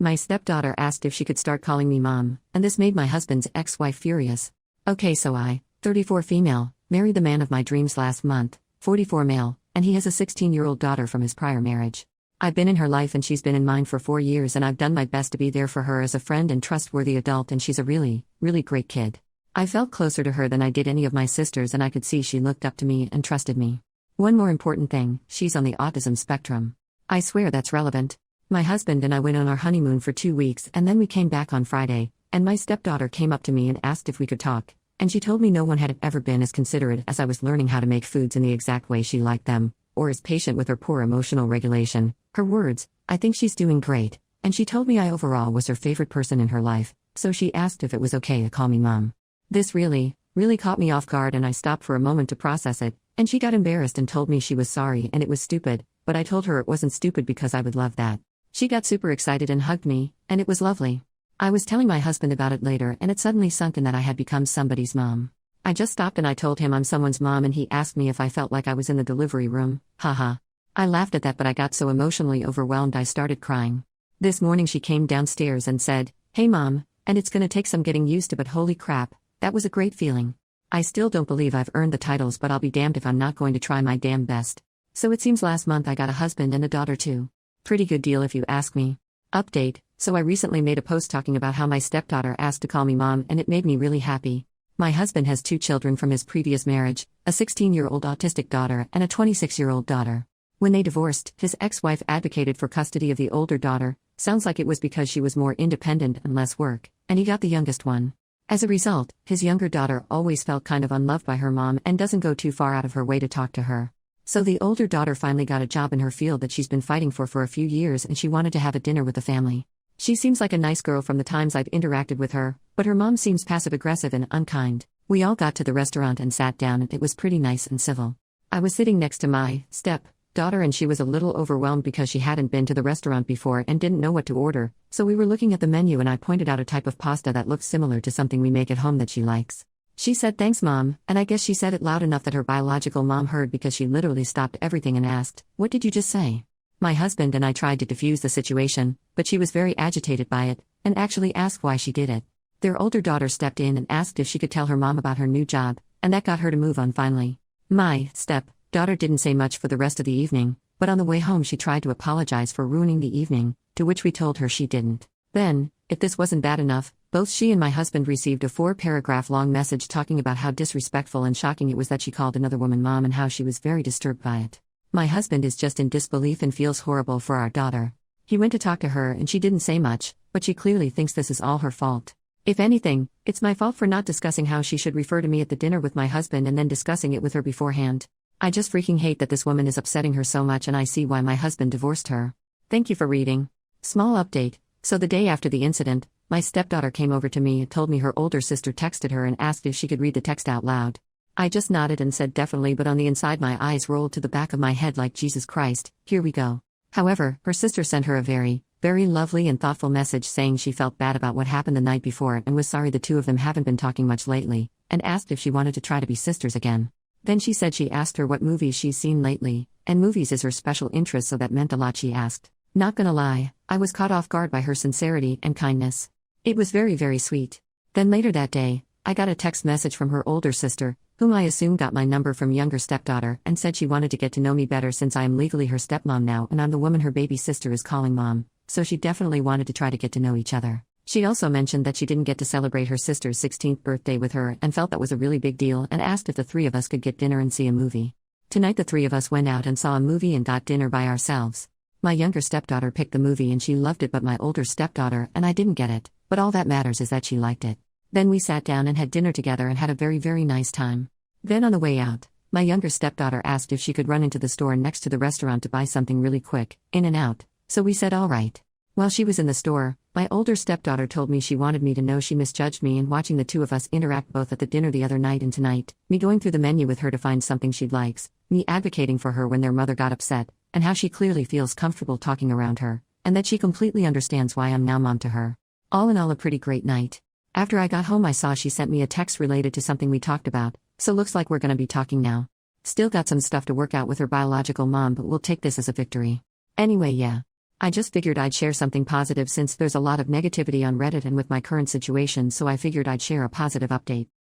My stepdaughter asked if she could start calling me mom, and this made my husband's ex-wife furious. Okay, so I, 34 female, married the man of my dreams last month, 44 male, and he has a 16-year-old daughter from his prior marriage. I've been in her life and she's been in mine for 4 years, and I've done my best to be there for her as a friend and trustworthy adult, and she's a really, really great kid. I felt closer to her than I did any of my sisters, and I could see she looked up to me and trusted me. One more important thing, she's on the autism spectrum. I swear that's relevant. My husband and I went on our honeymoon for 2 weeks, and then we came back on Friday, and my stepdaughter came up to me and asked if we could talk, and she told me no one had ever been as considerate as I was learning how to make foods in the exact way she liked them, or as patient with her poor emotional regulation. Her words, I think she's doing great, and she told me I overall was her favorite person in her life, so she asked if it was okay to call me mom. This really, really caught me off guard, and I stopped for a moment to process it, and she got embarrassed and told me she was sorry and it was stupid, but I told her it wasn't stupid because I would love that. She got super excited and hugged me, and it was lovely. I was telling my husband about it later, and it suddenly sunk in that I had become somebody's mom. I just stopped and I told him I'm someone's mom, and he asked me if I felt like I was in the delivery room. Haha. I laughed at that, but I got so emotionally overwhelmed I started crying. This morning she came downstairs and said, "Hey mom," and it's gonna take some getting used to, but holy crap, that was a great feeling. I still don't believe I've earned the titles, but I'll be damned if I'm not going to try my damn best. So it seems last month I got a husband and a daughter too. Pretty good deal if you ask me. Update, so I recently made a post talking about how my stepdaughter asked to call me mom, and it made me really happy. My husband has 2 children from his previous marriage, a 16-year-old autistic daughter and a 26-year-old daughter. When they divorced, his ex-wife advocated for custody of the older daughter. Sounds like it was because she was more independent and less work, and he got the youngest one. As a result, his younger daughter always felt kind of unloved by her mom and doesn't go too far out of her way to talk to her. So the older daughter finally got a job in her field that she's been fighting for a few years, and she wanted to have a dinner with the family. She seems like a nice girl from the times I've interacted with her, but her mom seems passive-aggressive and unkind. We all got to the restaurant and sat down, and it was pretty nice and civil. I was sitting next to my step-daughter, and she was a little overwhelmed because she hadn't been to the restaurant before and didn't know what to order, so we were looking at the menu and I pointed out a type of pasta that looked similar to something we make at home that she likes. She said thanks mom, and I guess she said it loud enough that her biological mom heard because she literally stopped everything and asked, "What did you just say?" My husband and I tried to defuse the situation, but she was very agitated by it, and actually asked why she did it. Their older daughter stepped in and asked if she could tell her mom about her new job, and that got her to move on finally. My step-daughter didn't say much for the rest of the evening, but on the way home she tried to apologize for ruining the evening, to which we told her she didn't. Then, if this wasn't bad enough, both she and my husband received a 4-paragraph-long message talking about how disrespectful and shocking it was that she called another woman mom and how she was very disturbed by it. My husband is just in disbelief and feels horrible for our daughter. He went to talk to her and she didn't say much, but she clearly thinks this is all her fault. If anything, it's my fault for not discussing how she should refer to me at the dinner with my husband and then discussing it with her beforehand. I just freaking hate that this woman is upsetting her so much, and I see why my husband divorced her. Thank you for reading. Small update. So the day after the incident, my stepdaughter came over to me and told me her older sister texted her and asked if she could read the text out loud. I just nodded and said definitely, but on the inside my eyes rolled to the back of my head like Jesus Christ, here we go. However, her sister sent her a very, very lovely and thoughtful message saying she felt bad about what happened the night before and was sorry the two of them haven't been talking much lately, and asked if she wanted to try to be sisters again. Then she said she asked her what movies she's seen lately, and movies is her special interest, so that meant a lot. She asked. Not gonna lie, I was caught off guard by her sincerity and kindness. It was very, very sweet. Then later that day, I got a text message from her older sister, whom I assume got my number from younger stepdaughter, and said she wanted to get to know me better since I am legally her stepmom now and I'm the woman her baby sister is calling mom, so she definitely wanted to try to get to know each other. She also mentioned that she didn't get to celebrate her sister's 16th birthday with her and felt that was a really big deal, and asked if the 3 of us could get dinner and see a movie. Tonight the 3 of us went out and saw a movie and got dinner by ourselves. My younger stepdaughter picked the movie and she loved it, but my older stepdaughter and I didn't get it, but all that matters is that she liked it. Then we sat down and had dinner together and had a very, very nice time. Then on the way out, my younger stepdaughter asked if she could run into the store next to the restaurant to buy something really quick, in and out, so we said all right. While she was in the store, my older stepdaughter told me she wanted me to know she misjudged me in watching the 2 of us interact both at the dinner the other night and tonight, me going through the menu with her to find something she likes, me advocating for her when their mother got upset, and how she clearly feels comfortable talking around her, and that she completely understands why I'm now mom to her. All in all, a pretty great night. After I got home I saw she sent me a text related to something we talked about, so looks like we're gonna be talking now. Still got some stuff to work out with her biological mom, but we'll take this as a victory. Anyway, yeah. I just figured I'd share something positive since there's a lot of negativity on Reddit and with my current situation, so I figured I'd share a positive update.